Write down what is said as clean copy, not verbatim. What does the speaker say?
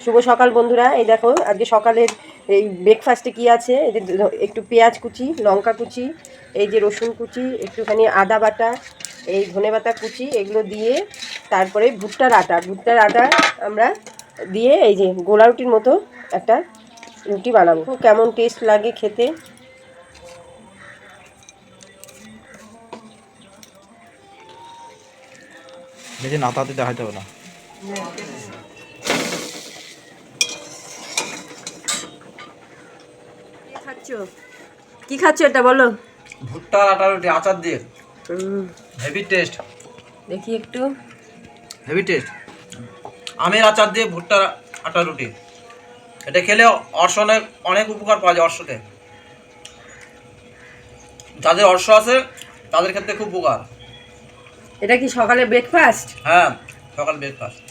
শুভ সকাল বন্ধুরা। এই দেখো আজকে সকালের এই ব্রেকফাস্টে কি আছে, এই যে একটু পেঁয়াজ কুচি, লঙ্কা কুচি, এই যে রসুন কুচি, একটুখানি আদা বাটা, এই ধনে পাতা কুচি, এগুলো দিয়ে তারপরে ভুট্টার আটা আমরা দিয়ে এই যে গোলা রুটির মতো একটা রুটি বানাবো। কেমন টেস্ট লাগে খেতে। বেশি নাতাতে দেখাতে হবে না। কি খাচ্ছ এটা বলো? ভুট্টার আটা রুটি আচার দিয়ে, হেভি টেস্ট। দেখি একটু। Heavy taste. আমের আচার দিয়ে ভুট্টার আটা রুটি, এটা খেলে অর্শনের অনেক উপকার পাওয়া যায়। অর্শতে যাদের অর্শ আছে তাদের ক্ষেত্রে খুব উপকার। এটা কি সকালে ব্রেকফাস্ট? হ্যাঁ, সকাল ব্রেকফাস্ট।